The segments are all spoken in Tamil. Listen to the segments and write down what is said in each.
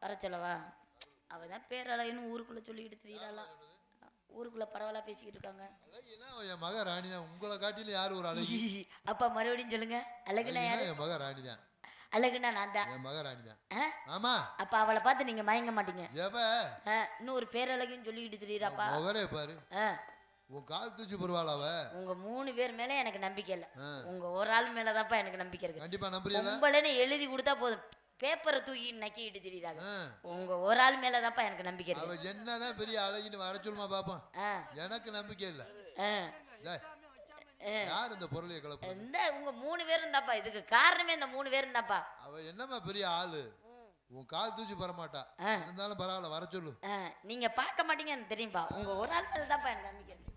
வர சொல்லவா? அவதான் பேரழகின்னு ஊருக்குள்ள சொல்லிக்கிட்டு திரியிறாளாம். ஊருக்குள்ள பரவாயில்ல பேசிக்கிட்டு இருக்காங்க. என் மக ராணி தான். உங்களை காட்டிலும் யாரு ஒரு அழகி? அப்பா மறுபடியும் சொல்லுங்க. அழகுனா யாரு? என் மக ராணி தான். அழகுனா நான் தான். என் மக ராணி தான். ஆமா. அப்ப அவளை பார்த்து நீங்க மயங்க மாட்டீங்க. இன்னும் ஒரு பேரழகின்னு சொல்லிக்கிட்டு திரியிறாப்பா. முகரே பாரு. உன் கால் தூச்சி பரவாயில்ல. உங்க 3 பேர் மேல எனக்கு நம்பிக்கை இல்ல. உங்க ஒரு ஆள் மேலதான்ப்பா எனக்கு நம்பிக்கை இருக்கு. கண்டிப்பா நம்புறீங்க. உங்களே எழுதி கொடுத்தா போதும். பேப்பரை தூக்கி நக்கிட்டு திரியிறாங்க. உங்க ஒரு ஆள் மேலதான்ப்பா எனக்கு நம்பிக்கை இருக்கு. அவ என்னதான் பெரிய அழகின்னு வர சொல்லுமா பாப்போம். எனக்கு நம்பிக்கை இல்ல. யார் இந்த பொருளைய கலப்பு? இந்த உங்க 3 பேர் இருந்தாப்பா. இதுக்கு காரணமே இந்த 3 பேர் இருந்தாப்பா. அவ என்னமா பெரிய ஆளு? உன் கால் தூச்சி பர மாட்டா. இருந்தாலும் பரவாயில்ல வர சொல்லு. நீங்க பார்க்க மாட்டீங்கன்னு தெரியும்பா. உங்க ஒரு ஆள் மேலதான்ப்பா எனக்கு நம்பிக்கை இருக்கு.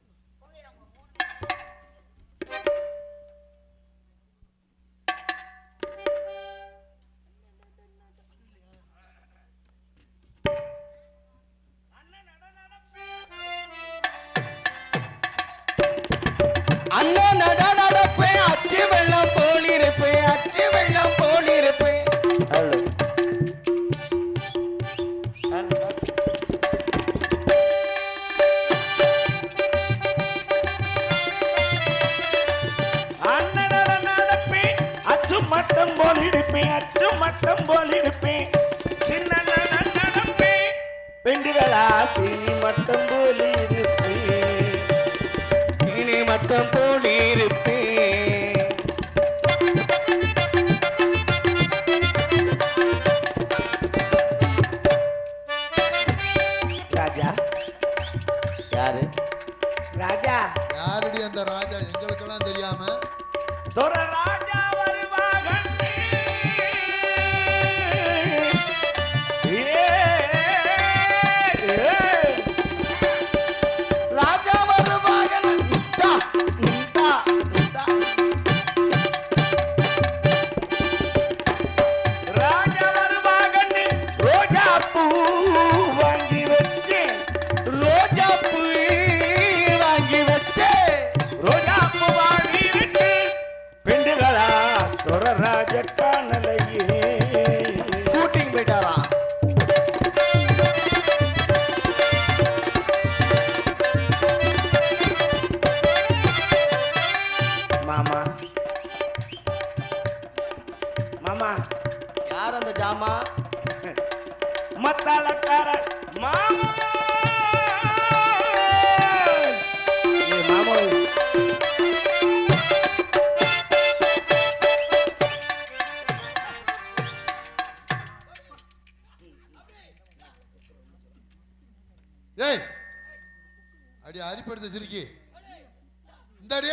அண்ணா நட நடப்பேன், அச்சு வெள்ளம் போல் இருப்பேன், அச்சு வெள்ளம் போல் இருப்பேன். அண்ணன் நடப்பேன், அச்சு மட்டம் போல் இருப்பேன், அச்சு மட்டம் போல் இருப்பேன். சின்ன நடப்பேன், பெண்டுகளா சீனி மட்டம் போல் இருப்பேன், சீனி மட்டம் போல் இருப்பேன். ராஜா யாரு? ராஜா யாருடி அந்த ராஜா? எங்களுக்கெல்லாம் தெரியாம தோர ராஜா வருவாங்க. ராஜா வருவாங்க. ராஜா வருவாங்க. ரோஜா பூ வாங்கி வச்சேன், ரோஜா பூ வாங்கி வச்சேன், ரோஜா பூ வாங்கி விட்டு பெண்டுகளா தோர ராஜ காணலையே. ஷூட்டிங் போயிட்டாரா? மாமா மாமா யார் அந்த ஜாமா? மத்தாளக்கார மாமா. மாமா ஏய் அடி அரிப்படுத்த சிரிக்கி. இந்த அடி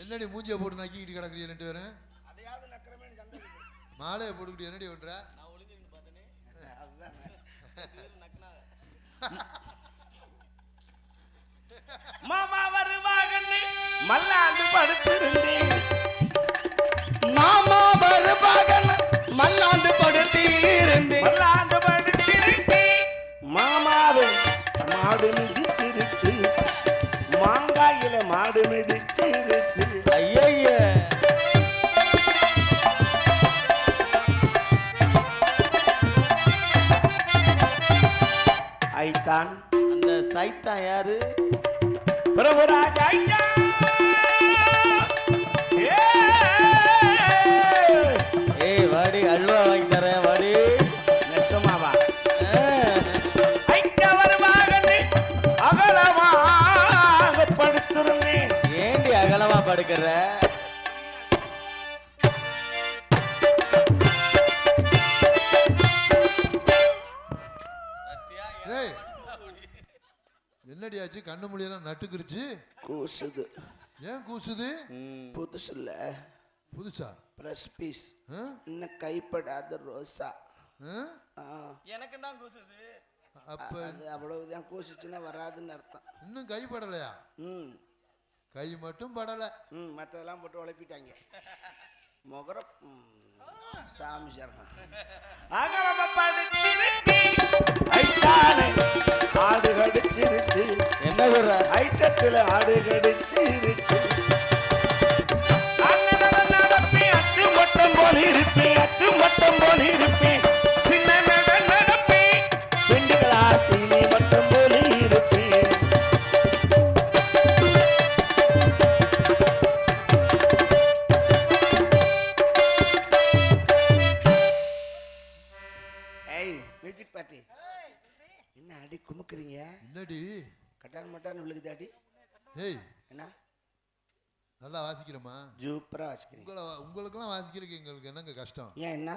என்னடி மூஞ்சிய போட்டு நக்கிக்கிட்டு கிடக்குறீங்க 2 பேரும்? மாலையை போட்டுக்கிட்டு என்னடி பண்ற? மாமா வருவாங்க. மல்லாந்து படுத்திருந்தேன், மாமா வருவாங்க. மல்லாந்து படுத்திருந்தேன், மல்லாந்து படுத்திருந்தேன். மாமாவே மாடு மிதிச்சிருச்சு, மாங்காயில மாடு மிதிச்சிருச்சு. ஐய ஐத்தான். அந்த சைத்தான் யாரு? பிரபுராஜ் ஐயா. ஏய் வாடி, அல்வா வாங்கி தரேன் வாடி. நெசமாவா? ஐயா வருவாங்க. அகலமாக படுத்துருந்தேன். ஏண்டி அகலமா படுக்கிற? என்னடியாச்சு? கண்ணு முடியெல்லாம் நட்டுக்குருச்சு. கூசுது. ஏன் கூசுது? புதுசு இல்ல. புதுசா? Fresh piece. இன்னும் கைப்படாத ரோசா. எனக்கு தான் கூசுது. அப்ப அவ்வளவுதான். கூசுச்சுன்னா வராதுன்னு அர்த்தம். இன்னும் கை படலையா? கை மட்டும் படல. மற்றதெல்லாம் போட்டு உழைப்பிட்டாங்க. முகரம் சாமி சரணம். ஆடு கடிச்சிருச்சு. என்ன சொல்ற? ஐட்டத்தில் ஆடு கடிச்சிருச்சு. அச்சு மட்டம் போல் இருப்பேன், அச்சு மட்டம் போல் இருப்பேன். மைக் பாட்டி என்ன அடி குமுக்குறீங்க? என்னடி கட்டான் மட்டான் விழுகுது அடி. ஏய் என்ன நல்லா வாசிக்கிறோமா? சூப்பரா வாசிக்கிறீங்க. உங்களுக்கெல்லாம் வாசிக்கிறதுக்கு எங்களுக்கு என்னங்க கஷ்டம்? ஏன் என்ன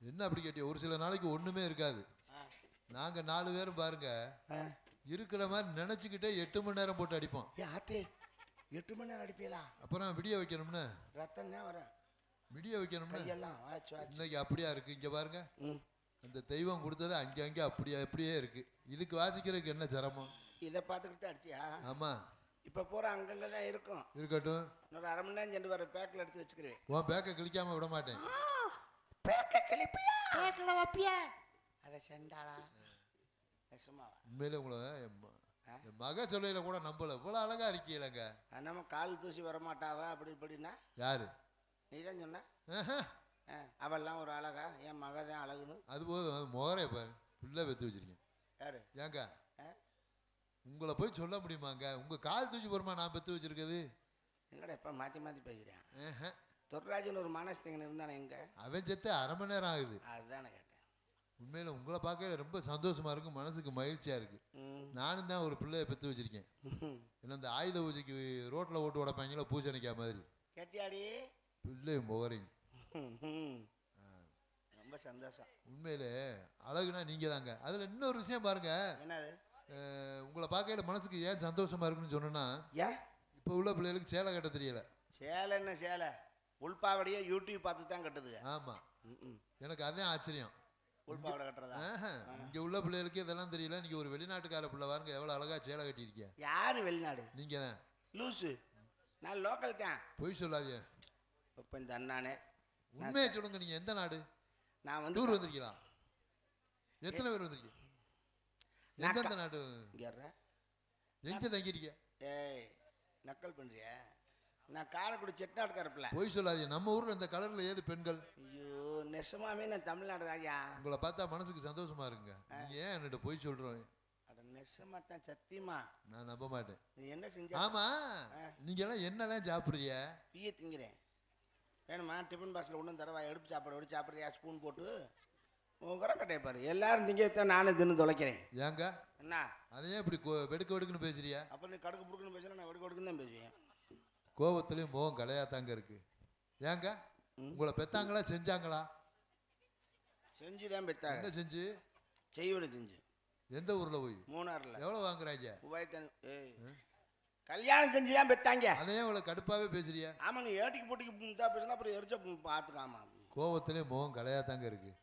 என்ன அப்படி கேட்டிய? ஒரு சில நாளைக்கு ஒண்ணுமே இருக்காது. நாங்க 4 பேரும் பாருங்க இருக்கிற மாதிரி நினைச்சுக்கிட்டே 8 மணி நேரம் போட்டு அடிப்போம். ஆத்தே 8 மணி நேரம் அடிப்பீங்களா? அப்புறம் விடிய வைக்கணும்னு ரத்தம் தான் வர விடிய வைக்கணும்னு கையெல்லாம் வாச்சு வாச்சு. இன்னைக்கு அப்படியா இருக்கு. இங்க பாருங்க அந்த தெய்வம் கொடுத்தது அங்கே அப்படியே இருக்கு. இதுக்கு வாசிக்கிறதுக்கு என்ன சிரமம்? இதை பார்த்துக்கிட்டு அடிச்சியா? ஆமா. இப்ப போற அங்கங்க தான் இருக்கும். இருக்கட்டும். இன்னொரு 1/2 மணி நேரம் சென்று வர பேக்கில் எடுத்து வச்சுக்கிறேன். உன் பேக்கை கிழிக்காம விட மாட்டேன். பேக்க கிளிப்பியா? பேக்கில் வைப்பியா? அட செண்டாளா நெசமாவா? உண்மையிலே உங்களை என் மக சொல்லையில கூட நம்பல. இவ்வளவு அழகா இருக்கீங்களங்க. நம்ம கால் தூசி வரமாட்டாவா அப்படி இப்படின்னா? யாரு? நீ தான் சொன்ன. அவெல்லாம் ஒரு அழகா? என் மக தான் அழகுன்னு. அது போதும். அது முகரே பாரு பிள்ளை வெத்து வச்சிருக்கேன். யாரு? ஏங்க உங்களை போய் சொல்ல முடியுமாங்க? உங்க கால் தூசி போருமா நான் பெத்து வச்சிருக்கிறது? என்னடா இப்ப மாத்தி மாத்தி பேசுறேன். தொர்ராஜன் ஒரு மானஸ்தங்கன் இருந்தானே எங்க? அவன் செத்து 1/2 மணி நேரம் ஆகுது. அதுதானே கேட்டேன். உண்மையில உங்களை பார்க்க ரொம்ப சந்தோஷமா இருக்கு, மனசுக்கு மகிழ்ச்சியா இருக்கு. நானும் தான் ஒரு பிள்ளைய பெத்து வச்சிருக்கேன். என்ன இந்த ஆயுத பூஜைக்கு ரோட்ல ஓட்டு உடப்பாங்களோ பூஜைனிக்கா மாதிரி கேட்டியாடி பிள்ளை முகரையும். ரொம்ப சந்தோஷம். உண்மையிலே அழகுனா நீங்க தாங்க. அதுல இன்னொரு விஷயம் பாருங்க. என்னது? உங்களை பார்க்கையில மனசுக்கு ஏன் சந்தோஷமா இருக்குன்னு சொன்னா, ஏன் இப்போ உள்ள பிள்ளைகளுக்கு சேலை கட்ட தெரியல. சேலை என்ன சேலை? உள்பாவடியே யூடியூப் பார்த்து தான் கட்டுது. ஆமா. எனக்கு அதான் ஆச்சரியம். உள்பாவடை கட்டுறதா? இங்க உள்ள பிள்ளைகளுக்கு இதெல்லாம் தெரியல. நீங்க ஒரு வெளிநாட்டுக்கார பிள்ளை பாருங்க எவ்வளவு அழகா சேலை கட்டியிருக்கீங்க. யாரு வெளிநாடு? நீங்க தான். லூசு. நான் லோக்கல் தான். பொய் சொல்லாதீங்க. இப்போ இந்த அண்ணானே உண்மையை சொல்லுங்க. நீங்க எந்த நாடு? நான் வந்து டூர் வந்திருக்கீங்களா? எத்தனை பேர் வந்திருக்கீங்க? எந்தெந்த நாடு? எங்க தங்கிருக்க? ஏய் நக்கல் பண்றிய? நான் காரைக்குடி செட்டிநாட்டுக்கார பிள்ளை. பொய் சொல்லாதீங்க. நம்ம ஊர்ல இந்த கலர்ல ஏது பெண்கள்? ஐயோ நெசமாவே நான் தமிழ்நாடு தாயா. உங்களை பார்த்தா மனசுக்கு சந்தோஷமா இருக்குங்க. நீங்க ஏன் என்கிட்ட பொய் சொல்றோம்? அட நெசமா தான் சத்தியமா நான் நம்ப மாட்டேன். நீ என்ன செஞ்ச? ஆமா நீங்க எல்லாம் என்னதான் சாப்பிடுறீங்க? பிய திங்கிறேன். வேணுமா? டிஃபன் பாக்ஸில் ஒன்றும் தரவா? எடுப்பு சாப்பாடு எடுத்து சாப்பிட்றியா? ஸ்பூன் போட்டு உரக்கட்டையை பாரு. எல்லாரும் திங்கத்தான் நானும் தின்னு தொலைக்கிறேன். ஏங்க என்ன அதையே இப்படி வெடுக்க வெடுக்குன்னு பேசுறியா? அப்போ நீ கடுக்கு புடுக்குன்னு பேசுனா நான் வெடுக்க வெடுக்குன்னு தான் பேசுவேன். கோபத்துலேயும் முகம் கலையாத்தாங்க இருக்கு. ஏங்க உங்களை பெத்தாங்களா செஞ்சாங்களா? செஞ்சு தான் பெத்தாங்க. என்ன செஞ்சு? செய்வட செஞ்சு. எந்த ஊர்ல போய்? மூணாறுல. எவ்வளவு வாங்குறாங்க? 3000. கல்யாணம் செஞ்சு தான் பெத்தாங்க. அதையே இவ்வளவு கடுப்பாவே பேசுறியா? ஆமா நீ ஏட்டிக்கு போட்டிக்கு தான் பேசுனா அப்புறம் எரிச்ச பார்த்துக்காமா. கோபத்துலேயும் முகம் கலையாத்தாங்க இருக்கு.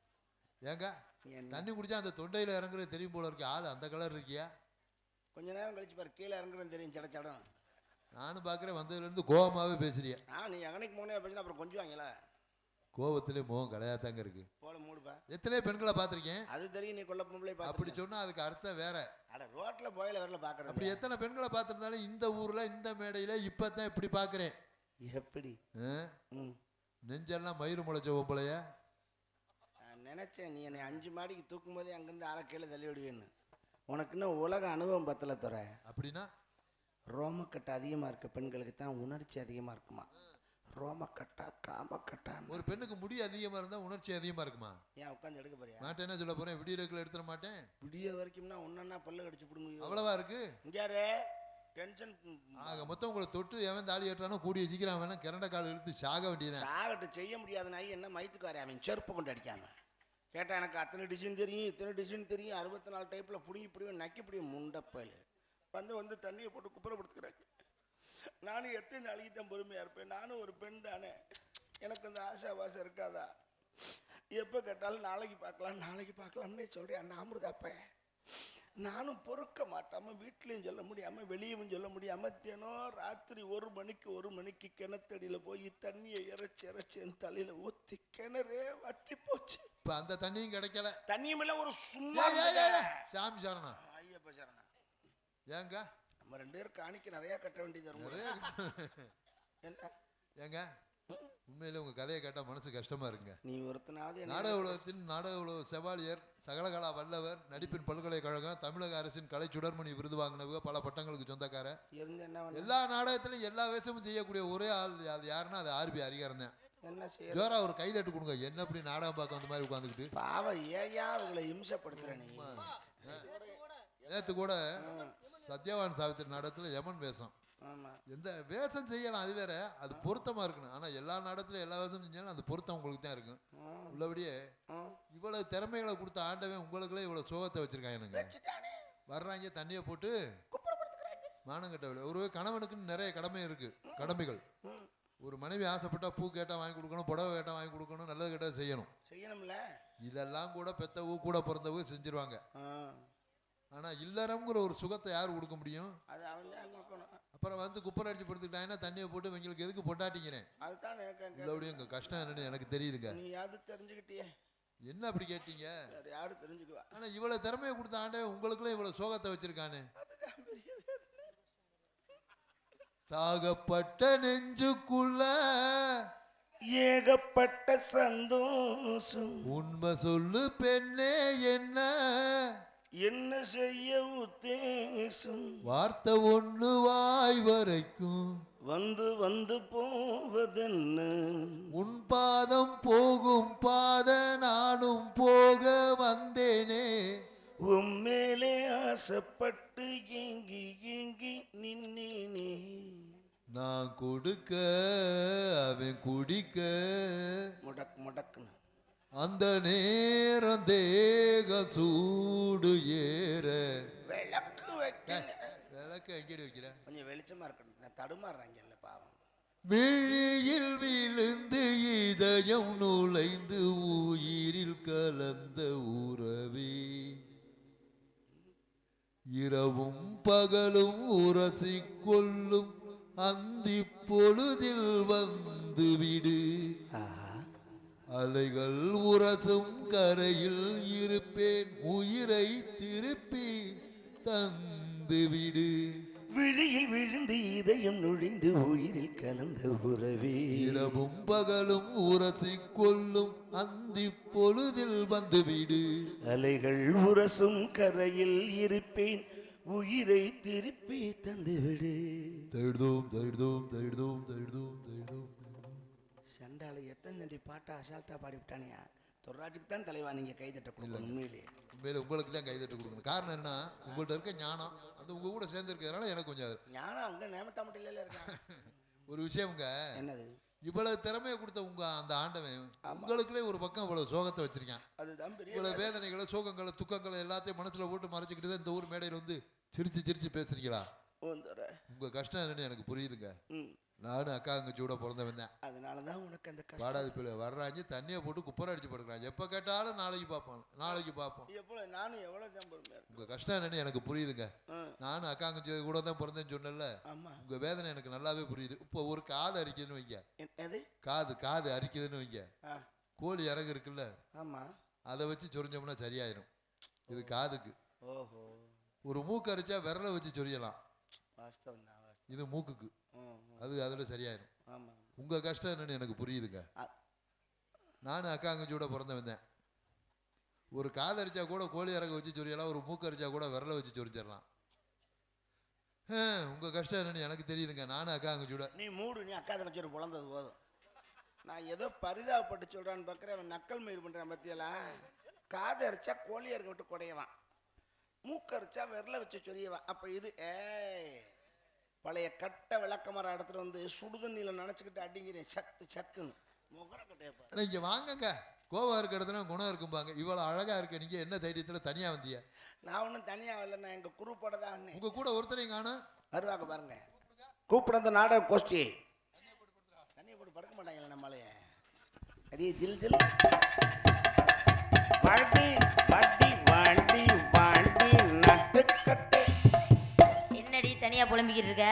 ஏங்க தண்ணி குடிச்சா அந்த தொண்டையில இறங்குறது தெரியும் போல இருக்கு. ஆள் அந்த கலர் இருக்கியா? கொஞ்ச நேரம் கழிச்சு பாரு கீழே இறங்குறேன்னு தெரியும். சட சடம் நானும் பார்க்குறேன். வந்ததுலேருந்து கோபமாகவே பேசுறியா? நீ எங்கனைக்கு மூணே பேசினா அப்புறம் கொஞ்சம் வாங்கல. கோபத்திலே முகம் கலையாத்தாங்க இருக்கு. போல மூடுப்பா. எத்தனையோ பெண்களை பார்த்துருக்கேன். அது தெரியும். நீ கொல்ல பொம்பளை பார்த்து அப்படி சொன்னா அதுக்கு அர்த்தம் வேற. அட ரோட்ல போயில வரல பார்க்கறது. அப்படி எத்தனை பெண்களை பார்த்துருந்தாலும் இந்த ஊர்ல இந்த மேடையில இப்பதான் இப்படி பார்க்குறேன். எப்படி நெஞ்செல்லாம் மயிறு முளைச்ச பொம்பளைய நான் நினைச்சேன். நீ என்னை 5 மாடிக்கு தூக்கும் போதே அங்கிருந்து ஆளை கீழே தள்ளி விடுவேன்னு. உனக்கு இன்னும் உலக அனுபவம் பத்தல துற. அப்படின்னா ரோமக்கட்டை அதிகமாக இருக்க பெண்களுக்கு தான் உணர்ச்சி அதிகமாக இருக்குமா. ரோமக்கட்டா காமக்கட்டா. ஒரு பெண்ணுக்கு முடி அதிகமா இருந்தா உணர்ச்சி அதிகமா இருக்குமா? ஏன் உட்காந்து எடுக்க போறியா? மாட்டேன். என்ன சொல்ல போறேன்? விடியறதுக்குள்ள எடுத்துட மாட்டேன். விடிய வரைக்கும்னா ஒன்னா பல்ல கடிச்சு பிடுங்க. அவ்வளவா இருக்கு. இங்காரு டென்ஷன். ஆக மொத்தம் உங்களை தொட்டு எவன் தாலி கட்டுறானோ கூடிய சீக்கிரம் வேணா கிரண்ட கால் இழுத்து சாக வேண்டியதான். சாகட்டு செய்ய முடியாத நாய் என்ன மயத்துக்கு வர அவன் செருப்பு கொண்டு அடிக்காம. கேட்டா எனக்கு அத்தனை டிசைன் தெரியும் இத்தனை டிசைன் தெரியும் 64 டைப்பில் பிடுங்கி பிடிவேன் நக்கி பிடிவேன் முண்டப்பல் வந்து தண்ணியை போட்டு குப்புறப்படுத்துக்கிறாங்க. நானும் எத்தனை நாளைக்கு தான் பொறுமையாக இருப்பேன். நானும் ஒரு பெண் தானே. எனக்கு அந்த ஆசாவாசம் இருக்காதா? எப்போ கேட்டாலும் நாளைக்கு பார்க்கலாம்னே சொல்கிறேன். அமிர்தாப்ப நானும் பொறுக்க மாட்டாமல் வீட்லேயும் சொல்ல முடியாமல் வெளியவும் சொல்ல முடியாமல் தினம் ராத்திரி 1 மணிக்கு கிணத்தடியில் போய் தண்ணியை இறைச்சி என் தலையில் ஊற்றி கிணறே வத்தி போச்சு. இப்போ அந்த தண்ணியும் கிடைக்கல. தண்ணியும் இல்லை ஒரு சும்மா. சாமி சரணா ஐயப்ப சரணா. ஏங்க நம்ம 2 பேரும் காணிக்க நிறையா கட்ட வேண்டியது என்ன? ஏங்க உண்மையில உங்க கதையை கேட்டா மனசு கஷ்டமா இருக்குங்க. நீ ஒருத்தனாவது நாடக உலகத்தின் நாடக உலக செவாலியர், சகலகலா வல்லவர், நடிப்பின் பல்கலைக்கழகம், தமிழக அரசின் கலை சுடர்மணி விருது வாங்கினவங்க, பல பட்டங்களுக்கு சொந்தக்கார. எல்லா நாடகத்திலும் எல்லா வேஷமும் செய்யக்கூடிய ஒரே ஆள் அது யாருன்னா அது ஆர்பி ஹரிஹரன் தான். என்ன செய்ய ஜோரா ஒரு கை தட்டு கொடுங்க. என்ன இப்படி நாடகம் பார்க்க வந்த மாதிரி உட்காந்துக்கிட்டு? பாவம் ஏயா அவங்களை இம்சப்படுத்துற நீ? நேற்று கூட சத்யவான் சாவித்திரி நாடகத்தில் யமன் வேஷம். ஆமா, எந்த வேஷம் செய்யலாம், அது வேற, அது பொருத்தமா இருக்கணும். ஆனா எல்லா நாடகத்திலும் எல்லா வேஷம் செஞ்சாலும் அந்த பொருத்தம் உங்களுக்கு தான் இருக்கும். உள்ளபடியே இவ்வளவு திறமைகளை கொடுத்த ஆண்டவன் உங்களுக்குள்ளே இவ்வளவு சோகத்தை வச்சிருக்காங்க. வர்றாங்க தண்ணியை போட்டு மானங்கட்ட. ஒரு கணவனுக்குன்னு நிறைய கடமை இருக்கு, கடமைகள். ஒரு மனைவி ஆசைப்பட்டா பூ கேட்டா வாங்கி கொடுக்கணும், புடவை கேட்டா வாங்கி கொடுக்கணும், நல்லது கேட்டா செய்யணும்ல. இதெல்லாம் கூட பெத்தவு கூட பிறந்தவு செஞ்சிருவாங்க. ஆனா இல்லறம்ங்கிற ஒரு சுகத்தை யார் கொடுக்க முடியும்? அப்புறம் வந்து குப்பரை அடிச்சு படுத்துக்கிட்டாங்கன்னா தண்ணியை போட்டு இவங்களுக்கு எதுக்கு பொண்டாட்டிங்கிறேன். அதுதான் எங்க கஷ்டம் என்னன்னு எனக்கு தெரியுதுங்க. நீ யாரு தெரிஞ்சுக்கிட்டியே? என்ன அப்படி கேட்டீங்க? யாரு தெரிஞ்சுக்குவா? ஆனா இவ்வளவு திறமையை கொடுத்த ஆண்டே உங்களுக்குள்ள இவ்வளவு சோகத்தை வச்சிருக்கானே. தாகப்பட்ட நெஞ்சுக்குள்ள ஏகப்பட்ட சந்தோஷம். உண்மை சொல்லு பெண்ணே, என்ன செய்ய உத்தேசம்? வார்த்தை ஒண்ணு வாய் வரைக்கும் வந்து வந்து போவதென்ன? உன் பாதம் போகும் பாத நானும் போக வந்தேனே. உம்மேலே ஆசைப்பட்டு ஏங்கி ஏங்கி நின்னேனே. நான் கொடுக்க அவன் குடிக்க முடக்கு முடக்குன்னு அந்த நேரம் தேக சூடு ஏற. விளக்கு வைக்க விளக்கு எங்கேடி வைக்கிற? கொஞ்சம் வெளிச்சமா இருக்கணும். நான் தடுமாறுறாங்கல்ல பாவம். விழியில் விழுந்து இதயம் நுழைந்து உயிரில் கலந்த உறவே. இரவும் பகலும் உரசிக்கொள்ளும் அந்தி பொழுதில் வந்து விடு. அலைகள் உரசும் கரையில் இருப்பேன், உயிரை திருப்பி தந்து விடு. விழியில் விழுந்து இதயம் நுழைந்து உயிரில் கலந்த உறவே. இரவும் பகலும் உரசிக்கொள்ளும் அந்தி பொழுதில் வந்து விடு. அலைகள் உரசும் கரையில் இருப்பேன், உயிரை திருப்பி தந்துவிடு. தழுதோம் தழுதோம் தழுதோம் தழுதோம் தழுதோம். சண்டால எத்தனை நன்றி பாட்டை அசால்ட்டா பாடிவிட்டானியா. தொர்ராஜுக்கு தான் தலைவா நீங்க கைதட்ட கொடுக்கணும். உண்மையிலே உங்களுக்கு தான் கைதட்ட கொடுக்கணும். காரணம் என்ன? உங்கள்கிட்ட இருக்க ஞானம் அது உங்க கூட சேர்ந்து இருக்கிறதுனால எனக்கு கொஞ்சம் ஞானம் அங்க நேமத்தாமட்டில இருக்காங்க. ஒரு விஷயம்ங்க. என்னது? இவ்வளவு திறமையை கொடுத்த உங்க அந்த ஆண்டவன் உங்களுக்குள்ளே ஒரு பக்கம் இவ்வளவு சோகத்தை வச்சிருக்கான். அதுதான் பெரிய இவ்வளவு வேதனைகளை, சோகங்களை, துக்கங்களை எல்லாத்தையும் மனசுல போட்டு மறைச்சிக்கிட்டு தான் இந்த ஊர் மேடையில் வந்து சிரிச்சு சிரிச்சு பேசுறீங்களா? உங்க கஷ்டம் என்னன்னு எனக்கு புரியுதுங்க. நானும் அக்கா தங்கச்சியோட பிறந்தவன் தான். அதனாலதான் உனக்கு அந்த கஷ்டம். பாடாது பிள்ளை வர்றாங்க தண்ணியை போட்டு குப்பரை அடிச்சு படுக்கிறாங்க. எப்ப கேட்டாலும் நாளைக்கு பார்ப்போம் நாளைக்கு பார்ப்போம். நானும் எவ்வளவு உங்க கஷ்டம் என்னன்னு எனக்கு புரியுதுங்க. நானும் அக்கா தங்கச்சி கூட தான் பிறந்தேன்னு சொன்னல. உங்க வேதனை எனக்கு நல்லாவே புரியுது. இப்போ ஒரு காது அரிக்குதுன்னு வைங்க. காது அரிக்குதுன்னு வைங்க. கோழி இறகு இருக்குல்ல, அதை வச்சு சொரிஞ்சோம்னா சரியாயிரும். இது காதுக்கு. ஒரு மூக்கு அரிச்சா விரலை வச்சு சொரியலாம். இது மூக்குக்கு. அது அதுல சரியாயிரும். உங்க கஷ்டம் என்னன்னு எனக்கு புரியுதுங்க. நானும் அக்கா தங்கச்சியோட பிறந்தவன் தான். ஒரு காது அரிச்சா கூட கோழி இறக வச்சு சொரியலாம், ஒரு மூக்கு அரிச்சா கூட விரலை வச்சு சொரிச்சிடலாம். உங்க கஷ்டம் என்னன்னு எனக்கு தெரியுதுங்க. நானும் அக்கா தங்கச்சியோட. நீ மூடு, நீ அக்கா தங்கச்சியோட பிறந்தது போதும். நான் ஏதோ பரிதாபப்பட்டு சொல்றான்னு பார்க்குறேன். அவன் நக்கல் மயிர் பண்றான் பத்தியெல்லாம். காது அரிச்சா கோழி இறக்க விட்டு குடையவான், மூக்கு அரிச்சா விரலை வச்சு சொரியவான். அப்ப இது பழைய கட்ட விளக்கமரம் இடத்துல வந்து சுடுதண்ணியில் நினச்சிக்கிட்டு அடிங்கிறேன் சத்து சத்துன்னு முகர கட்டையப்பா. இங்கே வாங்கங்க, கோவம் இருக்க இடத்துல குணம் இருக்கும்பாங்க. இவ்வளோ அழகாக இருக்க நீங்கள் என்ன தைரியத்தில் தனியாக வந்திய? நான் ஒன்றும் தனியாக வரல, நான் எங்கள் குரூப்போட தான் வந்தேன். உங்கள் கூட ஒருத்தரையும் காணும் வருவாங்க பாருங்க. கூப்பிட நாடக கோஷ்டி தண்ணியை போட்டு படுக்க மாட்டாங்கல்ல நம்மளைய. அடியே ஜில் ஜில் வாண்டி வாண்டி வாண்டி வாண்டி நட்டுக்கட்டு. என்னடி தனியா புலம்பிக்கிட்டு இருக்க?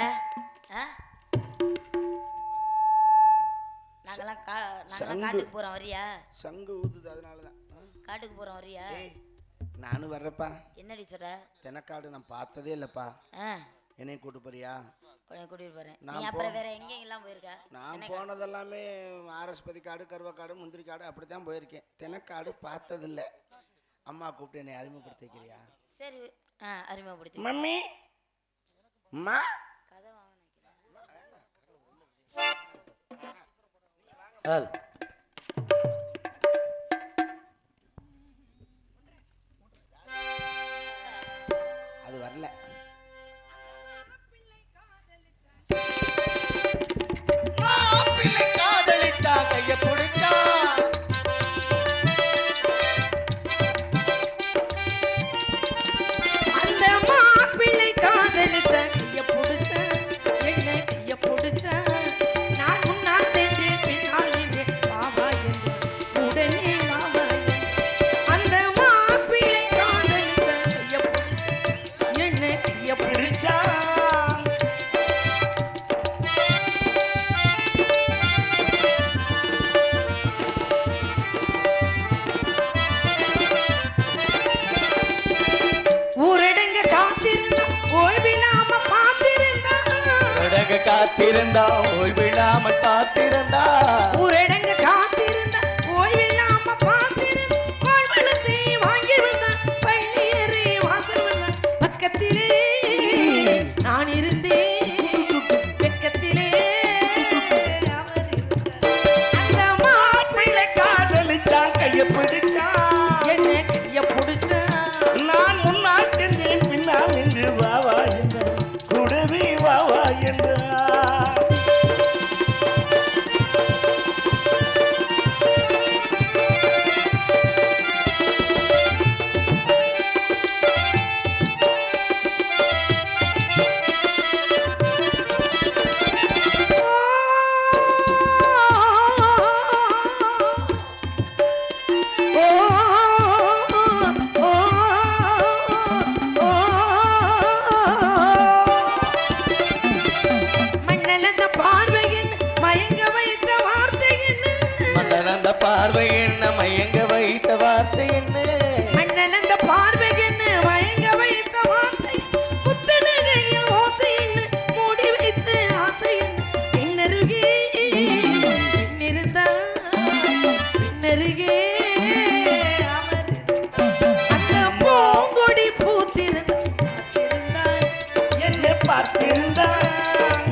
நாங்கெல்லாம் காட்டுக்கு போறோம், வரியா? சங்கு ஊதுது, அதனாலதான் காட்டுக்கு போறோம், வரியா? நானும் வர்றப்பா. என்னடி சொல்ற? தெனக்காடு நான் பார்த்ததே இல்லப்பா. என்னையும் கூட்டு போறியா? கூட்டிட்டு போறேன். நீ அப்புறம் வேற எங்க எல்லாம் போயிருக்க? நான் போனதெல்லாமே ஆரஸ்பதி காடு, கருவக்காடு, முந்திரி காடு அப்படித்தான் போயிருக்கேன். தெனக்காடு பார்த்ததில்லை. அம்மா கூப்பிட்டு என்னை அறிமுகப்படுத்தி வைக்கிறியா? சரி, அறிமுகப்படுத்தி. மம்மி கதை ஹல். அது வரல. காதலிச்சா கைய குடிச்சா அந்த மாப்பிள்ளை காதலிச்ச கைய புடிச்ச என்ன கைய புடிச்ச நான் முன்னால் சென்றேன் பின்னால் நின்றேன் வாவா என்று உடனே வாவா என்று அந்த மாப்பிள்ளை காதலிச்ச கைய புடிச்ச என்ன கைய புடிச்ச ஊரடங்க காத்திருந்தா ஓய்வில்லாம பார்த்திருந்தா காத்திருந்தா ஓய்விடாம காத்திருந்தா ஊரடங்க காத்திருந்தா ஓய்வில்லாம பார்த்திருந்தா வாழ்வெழுத்தை வாங்கி வந்தான் பள்ளி ஏறி வாசல் வந்தான் பக்கத்திலே நான் இருந்தேன் பக்கத்திலே அவர் இருந்தார். அந்த மாப்பிள்ளை காதலிச்சா கைய பிடிச்சா என்ன கைய புடிச்ச நான் முன்னால் சென்றேன் பின்னால் நின்று வாவா என்ற கூடவே வாவா என்றார். மண்ணலந்த பார்வையின் மயங்க வைத்த வார்த்தை என்ன மன்னரந்த பார்வை என்ன மயங்க வைத்த வார்த்தை என்ன மண்ணலந்த பார்வையின் மயங்க வைத்த வார்த்தை புத்தனகையில் ஓசை என்ன மூடி வைத்து ஆசை என்ன பின்னருகே பின்னிருந்தா பின்னருகே அவர் அந்த பூங்கொடி பூத்திருந்த காத்திருந்தாள் என்ன பார்த்திருந்தா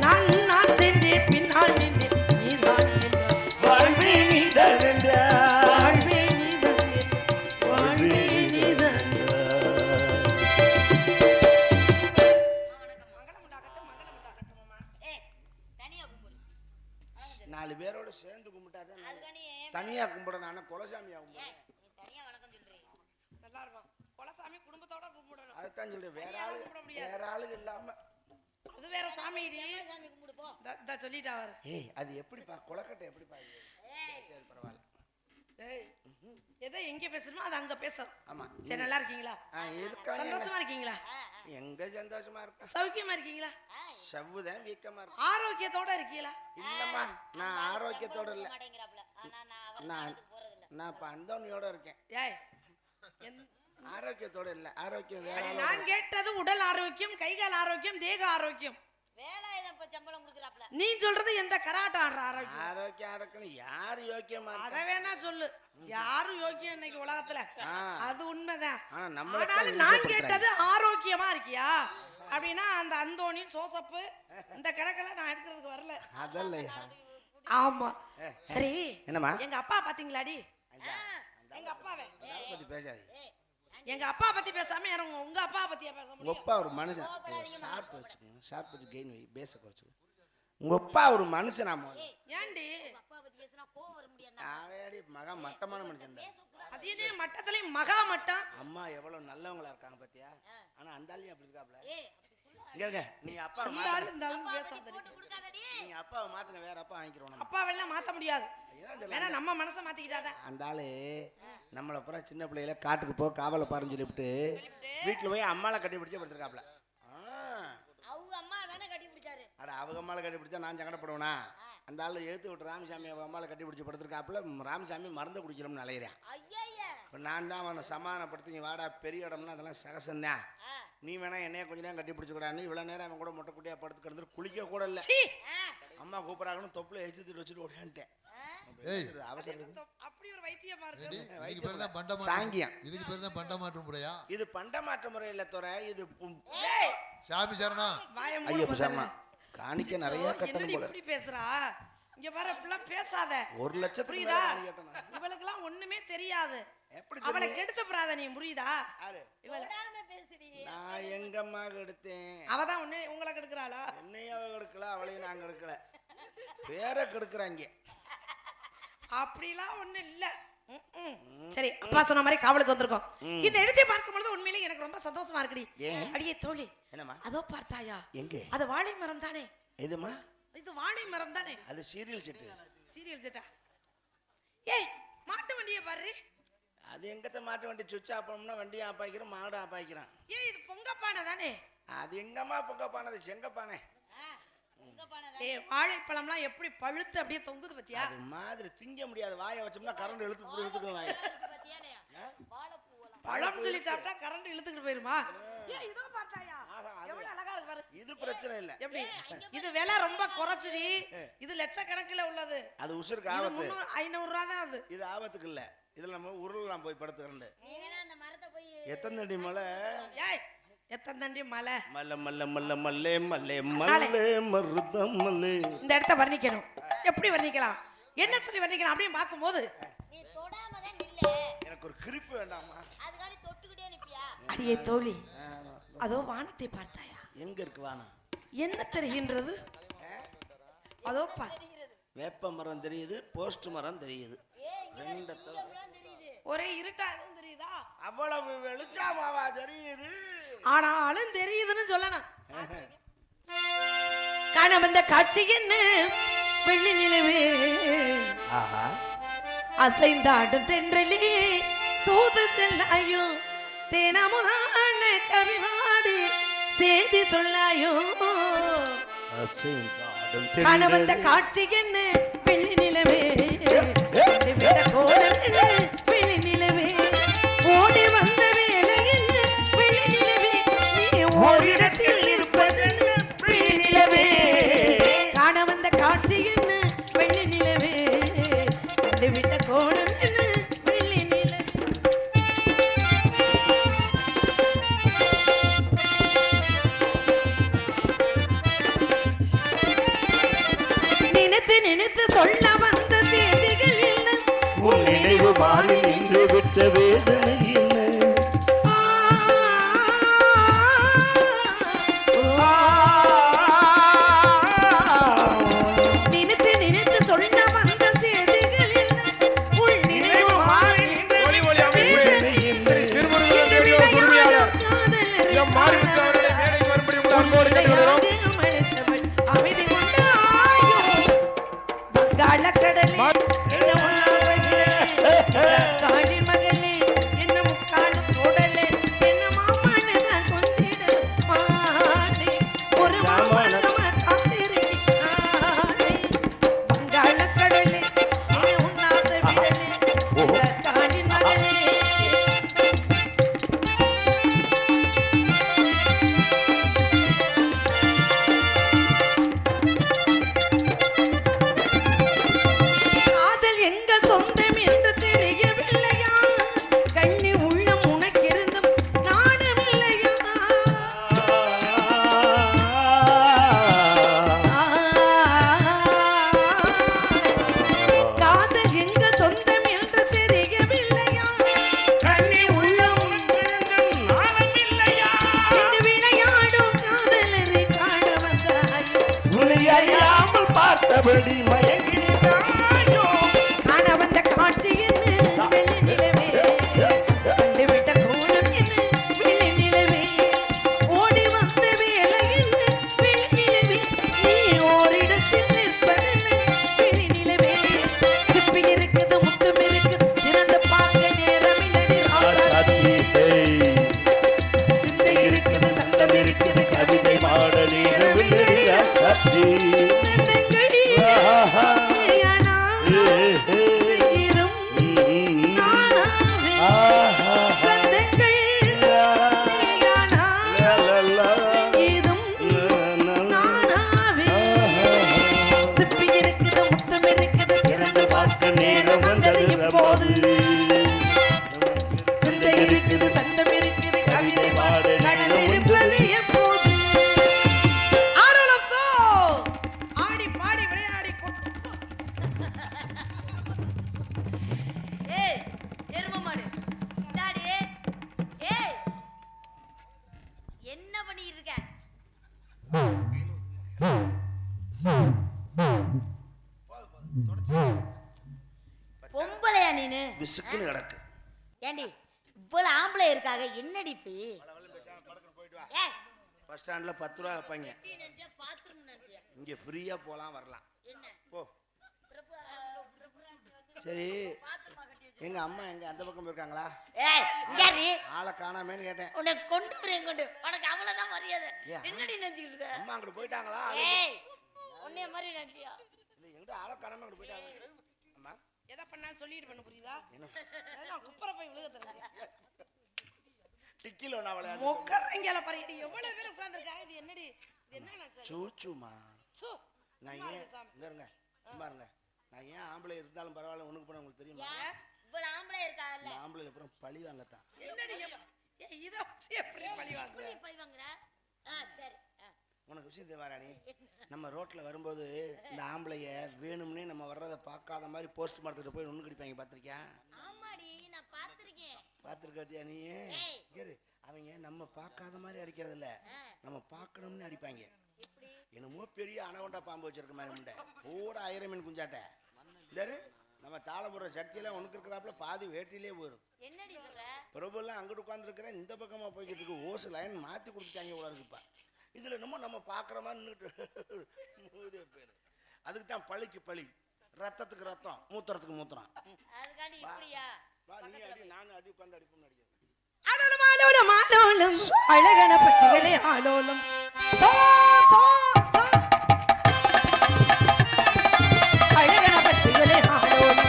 நான் சென்றேன் பின்னால் நின்றேன் நீதான் என்றார் வாழ்வே நீதான் என்றார். வாழ்வே நீதான் என்றார் வாழ்வே நீதான் நாலு பேரோட சேர்ந்து கும்பிட்டாதான் நல்லது. அதுக்காண்டி ஏன் தனியா கும்பிடணும். ஆனா குலசாமியா கும்பிடணும். தனியா வணக்கம் சொல்றீங்க? நல்லா இருக்கும் குலசாமி குடும்பத்தோட கும்பிடணும் அதுதான் சொல்றேன். வேற தனியா ஆளு கும்பிட முடியாது. வேற ஆளுங்க இல்லாம. அது வேற சாமி இது சாமி கும்பிடு போ. சொல்லிட்டா அவர் ஏய் அது எப்படிப்பா கொலக்கட்டை எப்படிப்பா இது? சரி பரவாயில்ல. ஏய் எதை எங்க பேசணுமோ அது அங்க பேசணும் ஆமா. சரி நல்லா இருக்கீங்களா இருக்காங்க. சந்தோஷமா இருக்கீங்களா எங்க சந்தோஷமா இருக்கா? சௌக்கியமா இருக்கீங்களா செவ்வுதான் வீக்கமா இருக்கு. ஆரோக்கியத்தோட இருக்கீங்களா இல்லம்மா நான் ஆரோக்கியத்தோட இல்ல. மாட்டேங்கிறாப்ல. ஆனா நான் அவர் நான் அதுக்கு போறது இல்ல. நான் இப்ப அந்தோனியோட இருக்கேன். ஏய் எந்த- ஆரோக்கியத்தோட இல்ல. ஆரோக்கியம் வேற அடி, ஆளோட நான் கேட்டது உடல் ஆரோக்கியம் கைகால் ஆரோக்கியம் தேக ஆரோக்கியம் வேலை இதை இப்ப சம்பளம் கொடுக்குறாப்ல. நீ சொல்றது எந்த கராட்டம் ஆடுற ஆரோக்கியம் ஆரோக்கியம் இருக்கணும். யாரு யோக்கியமா அத இருக்கா? வேணா சொல்லு யாரும் யோக்கியம் இன்னைக்கு உலகத்துல ஆ. அது உண்மைதான் ஆனா நம்மளை தான் ஆனாலும் நான் இழிவுபடுத்துறாங்க. கேட்டது ஆரோக்கியமா இருக்கியா அப்படின்னா அந்த அந்தோணி சோசப்பு இந்த கணக்கெல்லாம் நான் எடுக்கிறதுக்கு வரல அதல்லையா? ஆமா சரி என்னம்மா? எங்க அப்பா பாத்தீங்களாடி எங்க அப்பாவே அதை பத்தி பேசாது. எங்க அப்பா பத்தி பேசாம எனக்கு உங்க அப்பா பத்தியா பேச உங்க முடியும் அப்பா ஒரு மனுஷன். ஷார்ப் வச்சுக்கோங்க. ஷார்ப் வச்சு கெயின் வை. பேச குறைச்சு. உங்க அப்பா ஒரு மனுஷனா? ஏண்டி உங்க அப்பா பத்தி பேசினா கோவம் வர முடியாது. ஆளையாடி மகா மட்டமான மனுஷன் தான். அது என்ன மட்டத்திலையும் மகா மட்டம் அம்மா எவ்வளவு நல்லவங்களா இருக்காங்க பாத்தியா? ஆனா அந்த ஆளையும் அப்படி இருக்காப்ல. ஏய் இங்க இருங்க. நீங்க அப்பா இந்த மாத்துங்க. ஆளு இந்த ஆளு அப்பா பத்தி பேசாத போட்டு கொடுக்காதடி. நீங்க அப்பாவை மாத்துங்க. வேற அப்பா வாங்கிக்கிறோம் நம்ம. அப்பாவெல்லாம் மாத்த முடியாது ஏன்னா தெரியல. வேணா நம்ம மனசை மாத்திக்கிட்டாதான் அந்த ஆளு நம்மளை பூரா சின்ன பிள்ளையில காட்டுக்கு போ காவலை பாருன்னு சொல்லிவிட்டு வீட்டுல போய் அம்மாவை கட்டி பிடிச்சே படுத்திருக்காப்ல. அவங்க அம்மா தானே கட்டி பிடிச்சாரு. அட அவங்க அம்மாவை கட்டி பிடிச்சா நான் சங்கடப்படுவேனா? அந்த ஆளு ஏத்து விட்டு ராமசாமி அவங்க அம்மாவை கட்டி பிடிச்சி படுத்திருக்காப்புல. ராமசாமி மருந்து குடிக்கிறோம்னு அலையிறான். ஐயா இப்போ நான் தான் அவனை சமாதானப்படுத்தி நீ வாடா பெரிய இடம்னா அதெல்லாம் சகசந்தான். நீ வேணா என்னைய கொஞ்ச நேரம் கட்டி பிடிச்சிக்கூடாது. இவ்வளோ நேரம் அவன் கூட மொட்டை குட்டியாக படுத்து கிடந்து குளிக்க கூட இல்லை. சீ அம்மா கூப்பிட்றாங்கன்னு தொப்புல எச்சிட்டு வச்சுட்டு ஓடியான்ட்டேன். ஏய். அவசரம். அப்படி ஒரு வைத்தியமா இருக்கு இதுக்கு பேர் தான் பண்டமா சாங்கியம். இதுக்கு பேர் தான் பண்டமாற்று முறையா? இது பண்டமாற்ற முறை இல்லை துறை. இது சாமி சரணா. வாயை மூடு ஐயப்ப முதல்ல. சரணா காணிக்க நிறைய கட்டணம் என்னடி போல. இப்படி பேசுறா இங்க பாரு இப்படிலாம் பேசாத. 1 லட்சத்துக்கு புரியுதா? மேல நான் கேட்டேனா? இவளுக்கெல்லாம் ஒண்ணுமே தெரியாது. எப்படி அவளை தெரியும்? கெடுத்து போறாத நீ, புரியுதா? யாரு? இவளை பேசுடி. நான் எங்கம்மா கெடுத்தேன்? அவதான் ஒண்ணு உங்களை கெடுக்கிறாளா? என்னையும் அவ கெடுக்கல, அவளையும் நான் கெடுக்கல. பேரை கெடுக்கிறாங்க. அப்படிலாம் ஒண்ணு இல்ல. சரி, அப்பா சொன்ன மாதிரி காவலுக்கு வந்திருக்கோம். இந்த இடத்தை பார்க்கும்போது உண்மையிலேயே எனக்கு ரொம்ப சந்தோஷமா இருக்குடி. ஏன்? அடியே தோழி, என்னம்மா? அதோ பார்த்தாயா? எங்க? அது வாழை மரம் தானே? எதுமா? இது வாழை மரம் தானே? அது சீரியல் செட்டு. சீரியல் செட்டா? ஏய், மாட்டு வண்டியை பாரு. அது எங்கத்த மாட்டு வண்டி சுவிட்ச் ஆஃப் பண்ணோம்னா வண்டியை ஆஃப் ஆக்கிக்கிறோம், மாடு ஆஃப் ஆக்கிக்கிறான். ஏய், இது பொங்கப்பானை தானே? அது எங்கம்மா பொங்கப்பானது, செங்கப்பானை. ஏய், வாழைப்பழம்லாம் எப்படி பழுத்து அப்படியே தொங்குது பத்தியா? அது மாதிரி திங்க முடியாது, வாயை வச்சோம்னா கரண்ட் இழுத்துக்கணும் வாயை. பழம் சொல்லி சாப்பிட்டா கரண்ட் இழுத்துக்கிட்டு போயிருமா? ஏய், இதோ பார்த்தாயா? எவ்வளவு அழகா இருக்கு பாரு. இது பிரச்சனை இல்ல. எப்படி? இது விலை ரொம்ப குறைச்சுடி. இது லட்சக்கணக்கில் உள்ளது. அது உசுருக்கு இது ஆபத்து. 500 ரூபா தான் அது. இது ஆபத்துக்கு இல்ல. இதுல நம்ம உருளலாம் போய் படுத்துக்கிறேன். நீ வேணா அந்த மரத்தை போய் எத்தனை அடி மலை? ஏய், எத்தனை தண்டி மலை? மல்ல மல்ல மல்ல மல்லே மல்லே மல்லே மருதம் மல்லே. இந்த இடத்த வர்ணிக்கணும். எப்படி வர்ணிக்கலாம்? என்ன சொல்லி வர்ணிக்கலாம் அப்படின்னு பார்க்கும்போது நீ தொடாம தான் நில்ல. எனக்கு ஒரு கிரிப்பு வேண்டாமா? அதுக்காண்டி தொட்டுக்கிட்டே நிப்பியா? அடியே தோழி, அதோ வானத்தை பார்த்தாயா? எங்க இருக்கு வானம்? என்ன தெரிகின்றது? அதோ பார். வேப்ப மரம் தெரியுது, போஸ்ட் மரம் தெரியுது. ரெண்டு தெரியுது. ஒரே இருட்டா எதுவும் தெரியுதா? அவ்வளவு வெளிச்சமாவா தெரியுது? ஆனாலும் தெரியுதுன்னு சொல்லணும். காண வந்த காட்சி என்ன? வெள்ளி நிலவே, ஆஹா, அசைந்தாடும் தென்றலே தூது செல்லாயோ, தேனமுதான கவிவாடி செய்தி சொல்லாயோ. காண வந்த காட்சி என்ன? வெள்ளி நிலவே, விட கோலம் என்ன? வெள்ளி நிலவே, ஓடி வந்த வேலை என்ன? வெள்ளி நிலவே, நீ ஓரிடத்தில் இருப்பதென்ன? வெள்ளி நிலவே, காண வந்த காட்சி என்ன? வெள்ளி நிலவே, விட கோலம் என்ன? வெள்ளி நிலவே. நினைத்து நினைத்து சொல்ல வந்த செய்திகள் என்ன? உன் நினைவு மாறி நின்று விட்ட வேதனை என்ன? நினைத்து நினைத்து சொல்ல வந்த செய்திகள் என்ன? உன் நினைவு மாறி நின்று விட்ட வேதனை என்ன? என்று விளையாடும் காதலரை காண அழைத்தவள் அமைதி கொண்டாயோ. வங்காளக்கடலே என்ன உல்லாச விடலே, காளி மகளே என்ன முக்காலும் போடலே, என்ன மாமனதான் கொஞ்சிட மாட்டே, ஒரு மாமனதம காத்திருக்கி நானே. வங்காளக்கடலே என்ன உல்லாச விடலே, காளி மகளே. காதல் எங்கள் சொந்தம் என்று தெரியவில்லையா? கண்ணி உள்ளம் உனக்கிருந்தும் நாணமில்லையா? காதல் எங்கள் சொந்தம் என்று தெரியவில்லையா? கண்ணி உள்ளம் இங்கு விளையாடும் காதலரை காண வந்தாயோ. உன்னை அறியாமல் பார்த்தபடி மயங்கினாயோ. காண வந்த காட்சி என்ன? வெள்ளி நிலவே, கண்டுவிட்ட கோலம் என்ன? வெள்ளி நிலவே, ஓடி வந்த வேலை என்ன? வெள்ளி நிலவே, நீ ஓரிடத்தில் நிற்பதென்ன? வெள்ளி நிலவே, சிப்பி இருக்குது, முத்தம் இருக்குது, திறந்து பார்க்க நேரமில்லடி ராசாத்தி. ராசாத்தி, சிந்தை இருக்குது, சத்தம் இருக்குது, கவிதை பாட நேரமில்லை ராசாத்தி. சிந்தைங்கடி. ஆஹா. விசுக்குன்னு கிடக்கு. ஏண்டி இவ்வளவு ஆம்பளை இருக்காங்க என்னடி இப்படி ஏய் பஸ் ஸ்டாண்ட்ல 10 ரூபா வைப்பாங்க. டீ நெஞ்சே பாத்ரூம் நெஞ்சே இங்க ஃப்ரீயா போலாம் வரலாம். என்ன போ. பிரபு சரி பாத்ரூம் கட்டி வச்சு எங்க அம்மா எங்க அந்த பக்கம் போயிருக்காங்களா? ஏய் இங்கடி ஆளை காணாமேன்னு கேட்டேன். உன்னை கொண்டு வரேன் கொண்டு உனக்கு அவ்வளவுதான் மரியாதை ஏன்? என்னடி நினைச்சிட்டு இருக்க அம்மா அங்கிட்டு போயிட்டாங்களா? ஏய் உன்னைய மாதிரி நினைச்சியா இல்ல எங்க ஆளை காணாம அங்கிட்டு போயிட்டாங்க. அம்மா எதை பண்ணாலும் சொல்லிட்டு பண்ண புரியுதா? அதெல்லாம் குப்பரை போய் விழுக தரேன். டிக்கில நான் அவளை மொக்கறங்கல பாரு, இது எவ்வளவு பேர் உட்கார்ந்திருக்காங்க. இது என்னடி? இது என்ன நினைச்சா? சூச்சுமா. சோ நான் ஏன் இங்க இருங்க. சும்மா இருங்க. நான் ஏன் ஆம்பளை இருந்தாலும் பரவாயில்ல உனக்கு போன உங்களுக்கு தெரியுமா? இவ்வளவு ஆம்பளை இருக்காங்கல்ல இந்த ஆம்பளை அப்புறம் பழி வாங்கத்தான். என்னடி? ஏய் இத வச்சு எப்படி பழி வாங்குற? எப்படி பழி வாங்குற சரி உனக்கு விஷயம் தெரியுமாராணி? நம்ம ரோட்ல வரும்போது இந்த ஆம்பளைய வேணும்னே நம்ம வர்றதை பார்க்காத மாதிரி போஸ்ட் மார்க்கெட்டு போய் ஒண்ணு கடிப்பாங்க. பார்த்திருக்கியா? ஆமாடி நான் பார்த்திருக்கேன். பார்த்திருக்கியா நீ? கேரு அவங்க நம்ம பார்க்காத மாதிரி அடிக்கிறது இல்ல, நம்ம பார்க்கணும்னு அடிப்பாங்க. எப்படி என்னமோ பெரிய அனகொண்டா பாம்பு வச்சிருக்க மாதிரி முண்டை பூரா 1000 மீன் குஞ்சாட்ட இந்த நம்ம தாளமுறை சக்தியெல்லாம் உனக்கு இருக்கிறாப்புல பாதி வேட்டிலே போயிடும். என்னடி சொல்ற? பிரபுலாம் அங்கிட்டு உட்காந்துருக்கிறேன், இந்த பக்கமா போய்கிட்டு இருக்கு. ஓசு லைன் மாத்தி கொடுத்துட்டாங்க இவ்வளோ இருக்குப்பா. இதுல என்னமோ நம்ம பார்க்குற மாதிரி நின்றுட்டு போயிடு. அதுக்கு தான் பழிக்கு பழி, ரத்தத்துக்கு ரத்தம், மூத்திரத்துக்கு மூத்திரம். அதுக்காண்டி இப்படியா? வா நீ அடி, நானும் அடி, உட்காந்து அடிப்போம்னு அடிக்கிறேன். ஆலோலம் ஆலோலம் ஆலோலம் அழகன பச்சைகளே ஆலோலம் சோ சோ சோ அழகன பச்சைகளே ஆலோலம்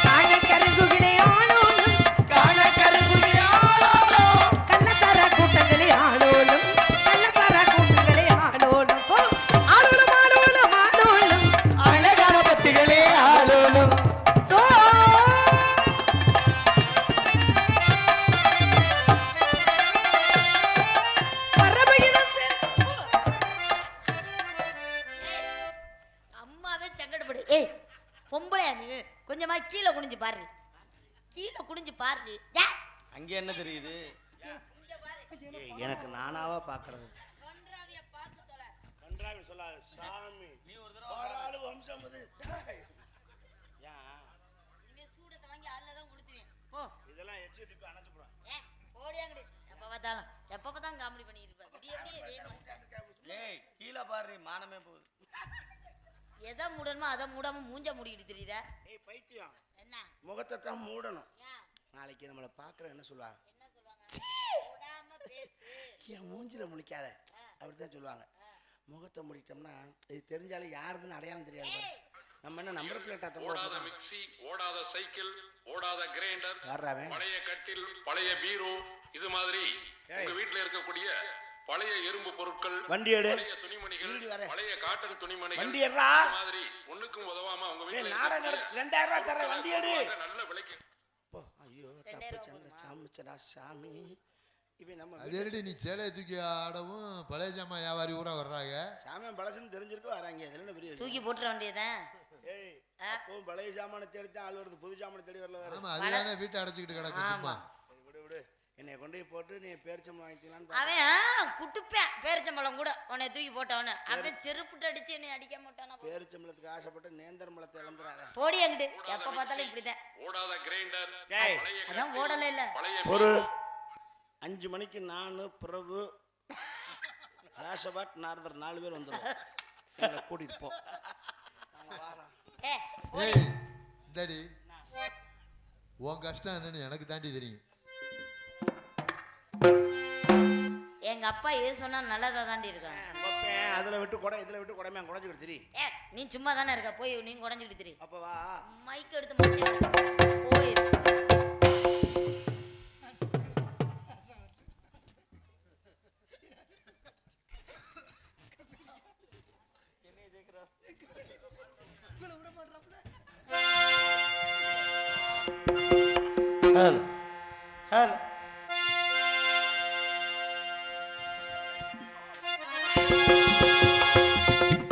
காண கருங்குகளே ஆலோலம் காண கருங்குகளே ஆலோலம் கள்ளத்தர கூட்டங்களே ஆலோலம் கள்ளத்தர கூட்டங்களே ஆலோலம் சோ ஆலோலம் ஆலோலம் ஆலோலம் அழகன பச்சைகளே ஆலோலம் சோ அம்மாவே சங்கடப்படு. ஏய் பொம்பளையா நீ? கொஞ்சமா கீழே குனிஞ்சு பாரு, கீழே குனிஞ்சு பாரு. அங்க என்ன தெரியுது? எனக்கு நானாவா பார்க்கறது? கன்றாவிய பார்த்து தொலை. கன்றாவி சொல்லாத சாமி. நீ ஒரு தடவை வம்சம் அது. இனிமே சூடத்தை வாங்கி அதில் தான் கொடுத்துவேன். போ இதெல்லாம் எச்சி அணைச்சு போடுறேன். ஓடியாங்கடி. எப்ப பார்த்தாலும் காமெடி பண்ணிட்டு இருப்பேன். விடிய விடிய இதே மாதிரி. ஏய் கீழே பாரு, மானமே போகுது. எதை மூடணுமோ அதை மூடாம மூஞ்ச மூடிக்கிட்டு தெரியுற. ஏய் பைத்தியம், என்ன முகத்தை தான் மூடணும். ஏன்? நாளைக்கு நம்மளை பார்க்குற என்ன சொல்லுவாங்க? என்ன சொல்லுவாங்க? மூடாம பேசு. என் மூஞ்சில முழிக்காத அப்படித்தான் சொல்லுவாங்க. முகத்தை முடிட்டோம்னா இது தெரிஞ்சாலே யாருதுன்னு அடையாளம் தெரியாது பாரு. நம்ம என்ன நம்பர் பிளேட்டா ஓடாத மிக்ஸி, ஓடாத சைக்கிள், ஓடாத கிரைண்டர், வர்றாவே பழைய கட்டில், பழைய பீரோ, இது மாதிரி உங்க வீட்டுல இருக்கக்கூடிய பழைய எறும்பு பொருட்கள், வண்டி எடு, பழைய துணிமணிகள், பழைய காட்டன் துணிமணிகள், வண்டி எடுறா மாதிரி ஒண்ணுக்கும் உதவாம உங்க ஏய் வீட்டுல நாடகம் நடக்கு 2000 ரூபாய் தர வண்டி எடு. நல்ல விலைக்கு. போ. ஐயோ தப்பு சந்த சாமிச்சடா சாமி. இப்போ நம்ம அது என்னடி நீ சேலையை தூக்கி ஆடவும் பழைய ஜாமான் வியாபாரி ஊரா வர்றாங்க. சாமியான் பழசுன்னு தெரிஞ்சிருக்கு வராங்க. இதுல என்ன பெரிய தூக்கி போட்டுற வேண்டியதான். ஏய் அப்பவும் பழைய சாமானை தேடி தான் ஆள் வருது, புது சாமானை தேடி வரல வேற. ஆமா அதுதானே வீட்டை அடைச்சிக்கிட்டு கிடக்கு சும்மா. விடு விடு, என்னை கொண்டு போய் போட்டு நீ பேரிச்சம்பளம் வாங்கிக்கலான்னு அவன் குட்டுப்பேன் பேரிச்சம்பளம் கூட உன்னை தூக்கி போட்டவன. அவன் செருப்புட்டு அடிச்சு என்னை அடிக்க மாட்டானா? பேரிச்சம்பளத்துக்கு ஆசைப்பட்டு நேந்திரம்பளத்தை இழந்துறாத. போடி அங்கிட்டு. எப்ப பார்த்தாலும் இப்படிதான். ஓடாத கிரைண்டர், டேய் அதான் ஓடல இல்ல. ஒரு 5 மணிக்கு நானு பிரபு ராசபாட் நாரதர் 4 பேர் வந்துடும். எங்களை கூட்டிட்டு போ. ஏ ஏய் இந்தடி உன் கஷ்டம் என்னன்னு எனக்கு தாண்டி தெரியும். எங்க அப்பா எது சொன்னா நல்லதா தாண்டி இருக்கான். அதுல விட்டு கொடை, இதுல விட்டு கொடைமே குறைஞ்சிக்கிட்டு திரி. ஏ நீ சும்மா தானே இருக்க, போய் நீ குறைஞ்சிக்கிட்டு திரி. அப்ப வா. மைக் எடுத்து மாட்டேன் போய். ஹலோ ஹலோ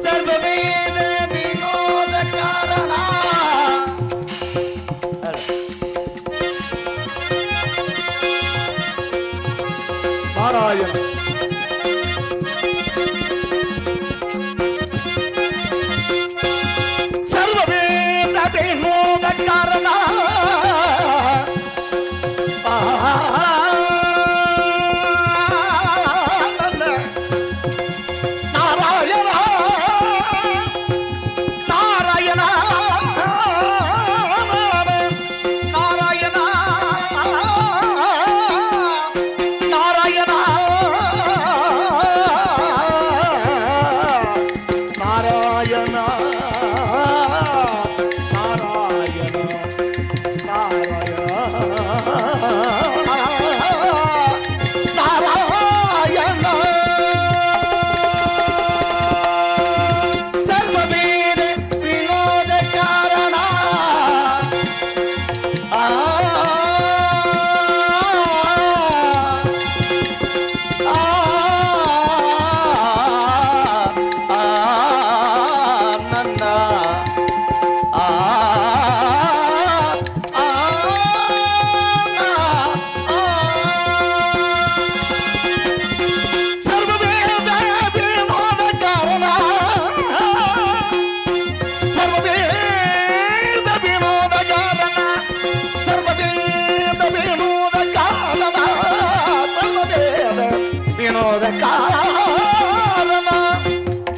சர்வவேத வினோத காரணா நாராயண சர்வவேத வினோத காரணா வினோத காரணா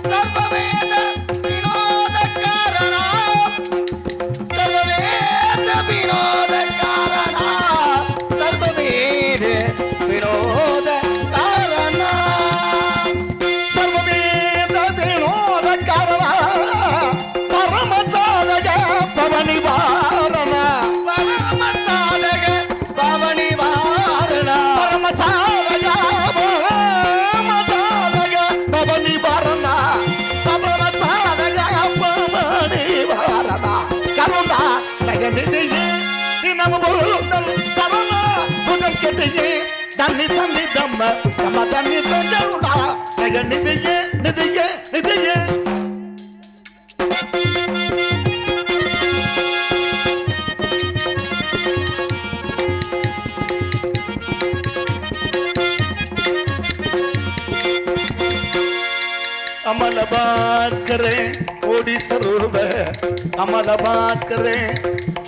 சர்வவேத வினோத காரணா சர்வவேத வினோத காரணா சர்வவேத வினோத காரணா சர்வவேத வினோத காரணா பரமசாதக பவனி வாரண பரமசாதக பவனி வாரண பரமசாதக பரமசாதக பவனி வாரண பரமசாதக பவனி வாரண கருணா நகனிதியே தினமு போதல் சரணா புதம் கெதியே தன்னி சன்னி தம்ம கம தன்னி சஞ்சருணா நகனிதியே நிதியே நிதியே अमल बात करे कोड़ी सरूब अमल बात करे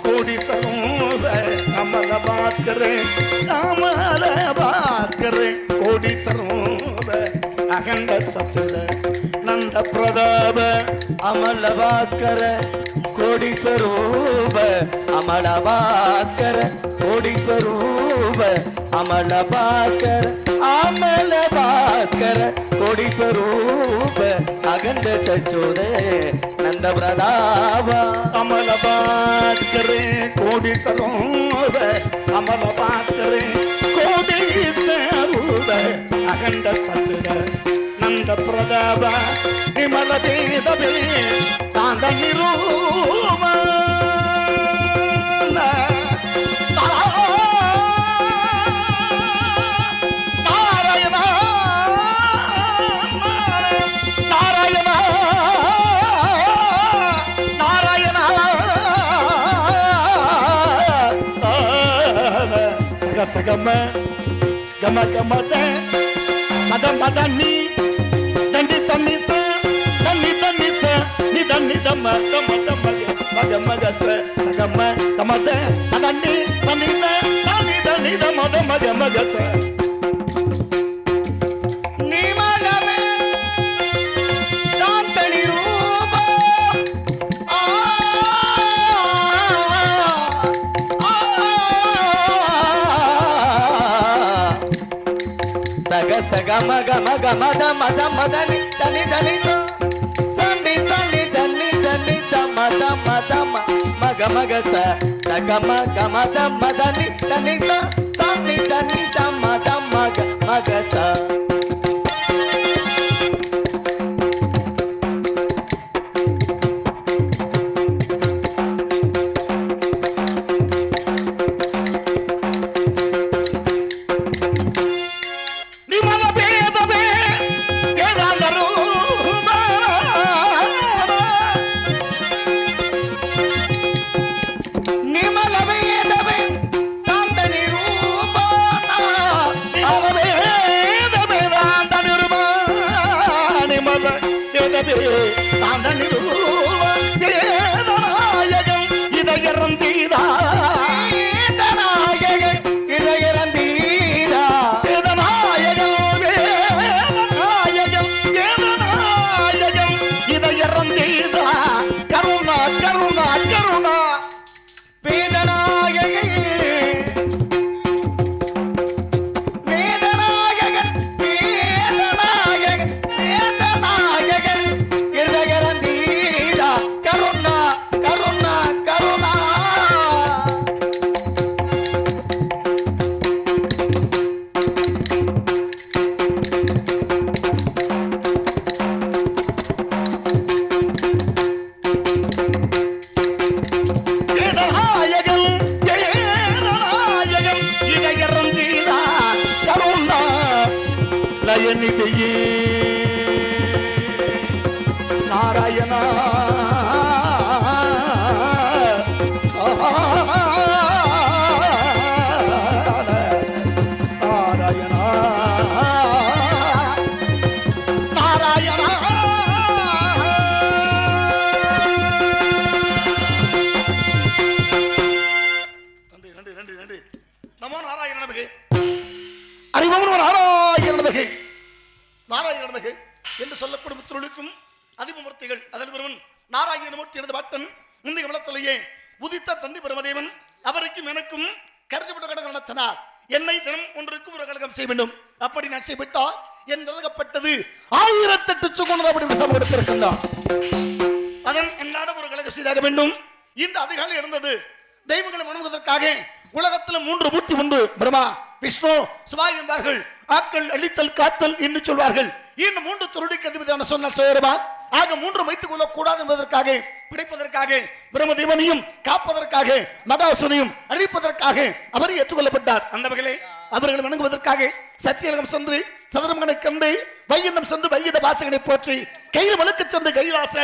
कोड़ी सरूब अमल बात करे कोड़ी सरूब अखंड ससुर नंद प्रताप अमल बात करे कोड़ी सरूब अमल बात करे कोड़ी सरूब अमल बात करे कोड़ी स्वरूप अगंड चचोरे नंद प्रताप अमल बात करे कोड़ी स्वरूप अमल बात करे कोड़ी स्वरूप अगंड चचोरे नंद प्रताप विमल वेद तांद निरूप Sagama, gama gama da, madam madani, dandi tanisa, dandi tanisa, ni dandi dama dama dama maga maga sa, sagama gama da, madani tanisa, dandi dandi dama dama maga sa. ni magame dantani rupa Saga maga maga mada mada mada ni dani dani to sani dani dani dani da mada mada maga maga sa saga maga mada mada ni dani to sani dani da mada maga maga sa Narayana நாராயணமகை என்று சொல்லப்படும் தொழிலுக்கும் அதிபமூர்த்திகள் அதில் ஒருவன் நாராயணமூர்த்தி எனது பாட்டன் முந்தைய வளத்திலேயே உதித்த தந்தி பிரமதேவன் அவருக்கும் எனக்கும் கருதப்பட்ட கடகம் நடத்தினார். என்னை தினம் ஒன்றுக்கு ஒரு கழகம் செய்ய வேண்டும். அப்படி நான் செய்யப்பட்டால் என் நிறுவப்பட்டது 1008 சுகுணம் அப்படி விஷம் எடுத்திருக்கின்றான். அதன் என்னாட ஒரு கழகம் செய்தாக வேண்டும். இன்று அதிகாலை இருந்தது தெய்வங்களை வணங்குவதற்காக உலகத்தில் 3 மூர்த்தி உண்டு. பிரம்மா, விஷ்ணு, சிவாய் என்பார்கள். ஆக்கள், அழித்தல், காத்தல் என்று சொல்வார்கள். இந்த 3 தொழிலுக்கு அதிபதியான சொன்னால் சேருமா? ஆக 3 வைத்துக் கொள்ளக் கூடாது என்பதற்காக பிடிப்பதற்காக பிரம்மதேவனையும் காப்பதற்காக மகாசுனையும் அழிப்பதற்காக அவர் ஏற்றுக்கொள்ளப்பட்டார். அந்த வகையிலே அவர்களை வணங்குவதற்காக சத்தியலகம் சென்று சதுரமகனை கண்டு வைகுண்டம் சென்று வைகுண்ட வாசகனை போற்றி கையில் வழுக்க சென்று கைலாச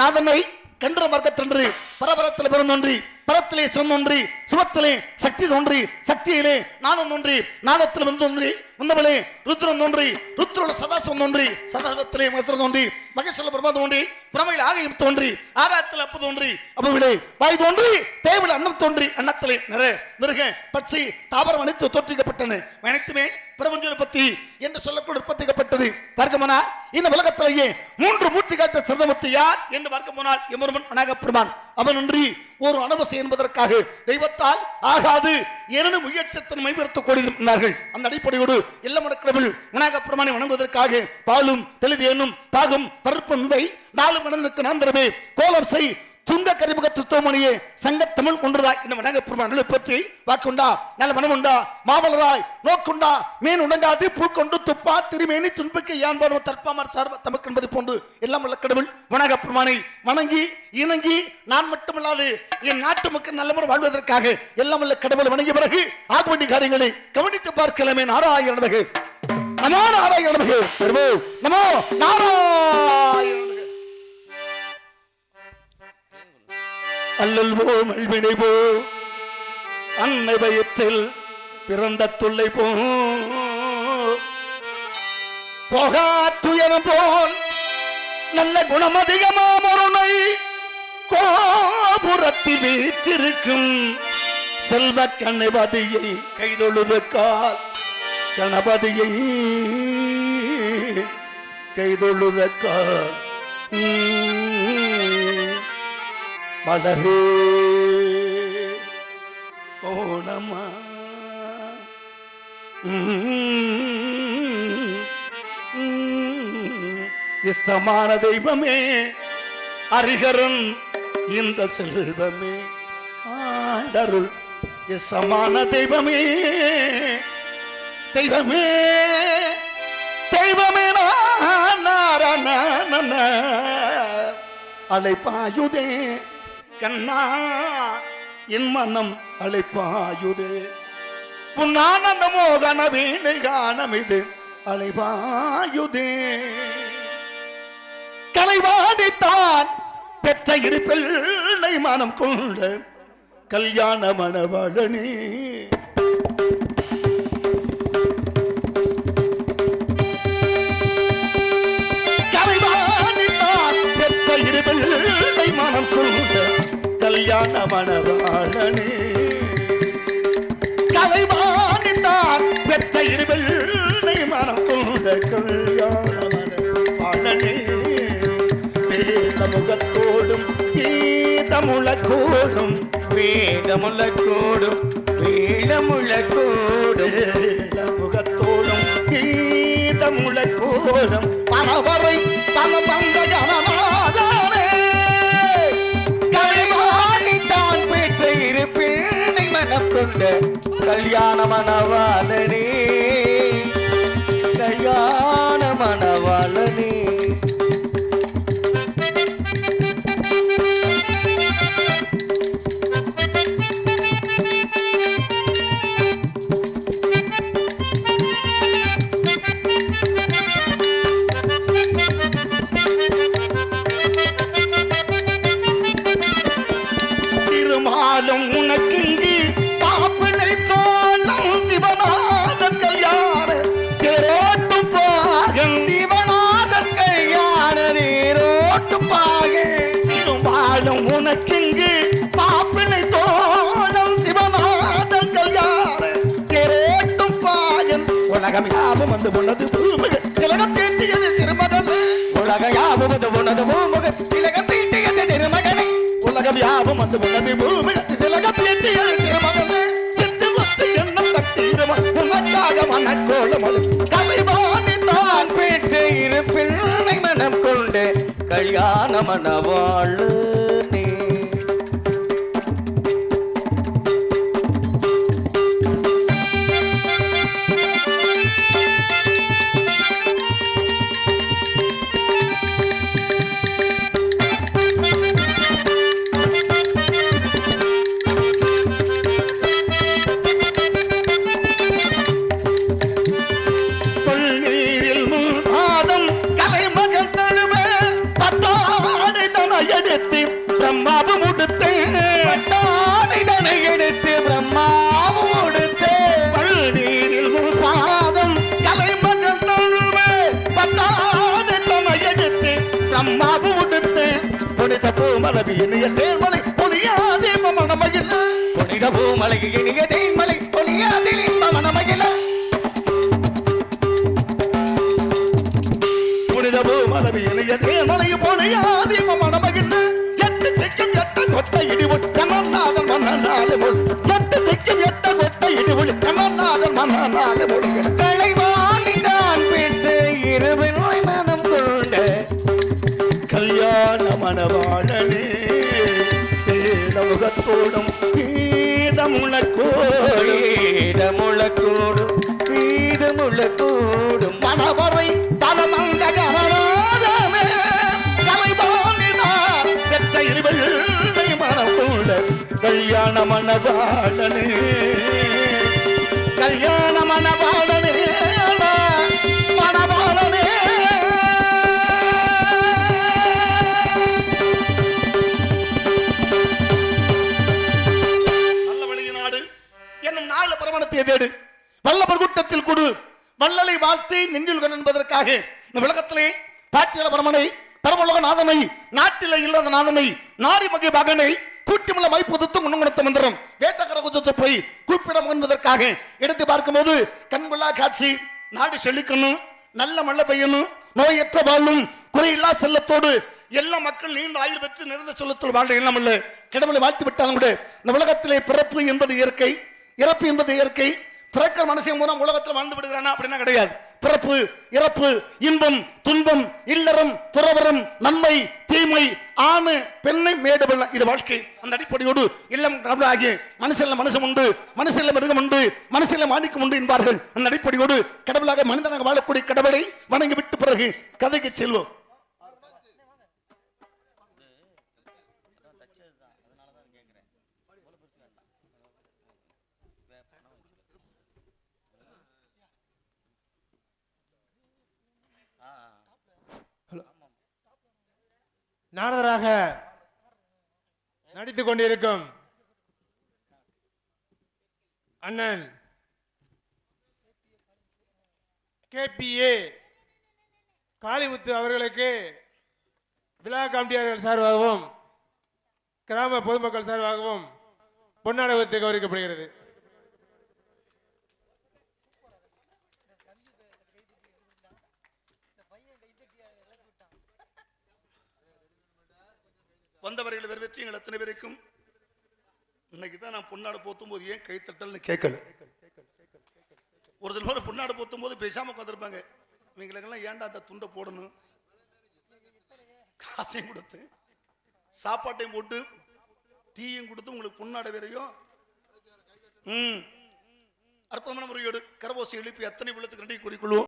நாதனை கன்ற மார்க்கத்தொன்று பரபரத்தில் பிறந்தொன்றி பரத்திலே சொன்னொன்றி சுமத்திலே சக்தி தோன்றி சக்தியிலே நானும் தோன்றி நாதத்தில் வந்தொன்றி வந்தவளே ருத்ரம் தோன்றி ருத்ரோட சதா சொன்னொன்றி சதாசத்திலே மகேஸ்வரம் தோன்றி மகேஸ்வர பிரம்மா தோன்றி பிரமையில் ஆகையும் தோன்றி ஆகாயத்தில் அப்பு தோன்றி அப்புவிலே வாய் தோன்றி தேவில் அன்னம் தோன்றி அன்னத்திலே மிருக பட்சி தாவரம் அனைத்து தோற்றிக்கப்பட்டன. அனைத்துமே பிரபஞ்ச பத்தி என்று சொல்லக்கூடிய உற்பத்திக்கப்பட்டது. பார்க்க போனால் இந்த உலகத்திலேயே 3 மூர்த்தி காட்ட சிறந்தமூர்த்தி யார் என்று பார்க்க போனால் எமருமன் அநாகப்பெருமான். அவன் ஒன்றி ஒரு அனுபவம் என்பதற்காக தெய்வத்தால் ஆகாது என முயற்சத்தின் மைவர்த்துக் கொண்டிருந்தார்கள். அந்த அடிப்படையோடு எல்லாம் கடவுள் அநாகப்பெருமானை வணங்குவதற்காக பாலும் தெளிதேனும் பாகும் பருப்பும் 4 மனதனுக்கு நாந்திரமே கோலம் செய் துங்க கரிமுகத்து தோமணியே சங்க தமிழ் ஒன்றுதாய் இந்த வணங்கப்பெருமானை பற்றி வாக்குண்டா நல்ல மனம் உண்டா மாமலராய் நோக்குண்டா மீன் உணங்காது பூக்கொண்டு துப்பா திருமேனி துன்புக்கு யான்பதும் தற்பாமர் சார்ப தமக்கு என்பது போன்று எல்லாம் உள்ள கடவுள் வணங்கப்பெருமானை வணங்கி இணங்கி நான் மட்டுமல்லாது என் நாட்டு மக்கள் நல்ல முறை வாழ்வதற்காக எல்லாம் உள்ள கடவுள் வணங்கிய பிறகு ஆக வேண்டிய காரியங்களை கவனித்து பார்க்கலாமே. நாராயணமகே நமோ நாராயணமகே நமோ நாராயண அல்லல்வோ மல்வினை போ அன்னை வயிற்றில் பிறந்த துள்ளை போ போகா துயரம் போல் நல்ல குணம் அதிகமாமருணை கோபுரத்தில் வீற்றிருக்கும் செல்வ கணபதியை கைதொழுது கால் கணபதியை கைதொழுத கால் மலரே ஓணமா இஷ்டமான தெய்வமே அரிகரன் இந்த செல்வமே ஆண்டருள் இஷ்டமான தெய்வமே தெய்வமே தெய்வமே நாராயண அழைப்பாயுதே கண்ணா என் மனம் அழைப்பாயுதே புன்னானந்த மோகன வீணை காணம் இது அழைப்பாயுதே கலைவாடித்தான் பெற்ற இரு பிள்ளை மனம் கொண்ட கல்யாண மணவாளனே கலைவாடித்தான் பெற்ற இரு பிள்ளை மனம் கொண்ட கல்யாண மணவாளனே கலைவாடித்தான் பெற்ற இரு பிள்ளை மனம் கொண்ட கல்யாண மணவாளனே முகத்தோடும் ஈதமுழக்கோடும் வேடமுழக்கோடும் வேடமுழக்கோடும் முகத்தோடும் ஈதமுழக்கோடும் பலவரை பல பந்த கணநாதனே கலைவாணித்தான் பெற்ற இரு பிள்ளை மனம் கொண்ட கல்யாண மணவாளனே கல்யாண மணவாளனே உனக்கு பாப்பினை தோளும் சிவநாதன் கல்யாண தேரோட்டும் பாகன் சிவநாதன் கல்யாண தேரோட்டும் பாகன் திருமாலும் உனக்கு பாப்பினை தோளும் சிவநாதன் கல்யாண தேரோட்டும் பாகன் உலகம் யாவும் வந்து உள்ளது திலகம் தீட்டியது திருமகனே உலகம் யாவும் அது உனது பூமுக திலகம் தீட்டியது திருமகனே உலகம் யாவும் அது உனது பூமி திலகம் தீட்டியது திருமகனே சித்து முத்து என்ன சக்தி உனக்காக மனக்கோலம் கலைவாணி தான் பெற்று இரு பிள்ளை மனம் கொண்டு கல்யாண மணவாழு நீ கொள்நீரில் முன்பாதம் கலைமகள் தழுவ பட்டாடை தன எடுத்து பிரம்மாவும் உடுத்து இதனை எடுத்து பிரம்மாவும் கொடுத்து கொள்நீரில் முன்பாதம் கலைமகள் தழுவ பட்டாடை தன எடுத்து பிரம்மாவும் உடுத்து புனித பூமலவி இனிய தேர்மலை பொலியாதே மனமகிழ புனித பூமலைக்கு இனிய தேன்மலை பொலியாதில் இன்ப மனமகிழ புனித பூமலவி இனிய தேர்மலை பொலியாதே மனமகிழ எட்டு திக்கும் எட்ட கொட்ட இடிவுள் கமநாதன் மன்னனாலே மொழி எட்டு திக்கும் எட்ட கொட்ட இடிவுள் கமநாதன் மன்னனாலே மொழிகள் கலைவாணி தான் பெற்று இரு பிள்ளை மனம் கொண்டு கல்யாண மணவாளனே முகத்தோடும் ஈடமுழக்கூடும் ஈடமுழக்கூடும் மணவரை தலமங்க கரணாதமே கலைபாணிதான் பெற்ற இருவெள்ளை மனம் கொண்ட கல்யாண மணவாளனே கல்யாண மணவாளனே மணவாளனே என்னும் நாலு பிரமாணத்தை தேடு வல்லவர் கூட்டத்தில் கொடு வள்ளலை வாழ்த்தி நெஞ்சில் கொண்டு என்பதற்காக இந்த உலகத்திலே பாட்டியல பரமனை பரமலோக நாதனை நாட்டில இல்லாத நாதனை நாரி மகை மகனை கூட்டிமுள்ள மைப்புதுத்தும் உணங்குணத்த மந்திரம் வேட்டக்கர குஜத்தை போய் கூப்பிடம் என்பதற்காக எடுத்து பார்க்கும்போது கண்கொள்ளா காட்சி நாடு செழிக்கணும் நல்ல மழை பெய்யணும் நோயற்ற வாழும் குறையில்லா செல்லத்தோடு எல்லா மக்கள் நீண்ட ஆயுள் பெற்று நிறைந்த சொல்லத்தோடு வாழ்ற எண்ணம் இல்லை கடவுளை வாழ்த்து விட்டாலும் கூட இந்த உலகத்திலே பிறப்பு என்பது இயற்கை இறப்பு என்பது இயற்கை பிறக்கிற மனுஷன் மூலம் உலகத்தில் வாழ்ந்து விடுகிறானா அப்படின்னா கிடையாது பிறப்பு இறப்பு இன்பம் துன்பம் இல்லறம் துறவரம் நன்மை தீமை ஆணு பெண்ணை மேடு வெள்ளம் இது வாழ்க்கை அந்த அடிப்படையோடு இல்லம் ஆகிய மனுஷல்ல மனுஷன் உண்டு மனுஷல்ல மிருகம் உண்டு மனுஷல்ல மாணிக்கம் உண்டு என்பார்கள் அந்த அடிப்படையோடு கடவுளாக மனிதனாக வாழக்கூடிய கடவுளை வணங்கி விட்டு பிறகு கதைக்கு செல்வோம் நாரதராக நடித்துக் கொண்டிருக்கும் அண்ணன் KPA காளிமுத்து அவர்களுக்கு விழா கமிட்டியாளர்கள் சார்பாகவும் கிராம பொதுமக்கள் சார்பாகவும் பொன்னாடை கௌரவிக்கப்படுகிறது. வந்தவர்கள் வெற்றிகள் எத்தனை பேருக்கும் இன்னைக்கு தான் நான் பொன்னாடு போத்தும் போது ஏன் கைத்தட்டல்னு கேட்கல. ஒரு சில பேர் பொன்னாடு போத்தும் போது பேசாம உட்காந்துருப்பாங்க. இவங்களுக்கெல்லாம் ஏன்டா அந்த துண்டை போடணும், காசையும் கொடுத்து சாப்பாட்டையும் போட்டு டீயும் கொடுத்து உங்களுக்கு பொன்னாடு வேறையும் அற்புதமான முறையோடு கரபோசி எழுப்பி அத்தனை உள்ளத்துக்கு நன்றி கூறிக்கொள்வோம்.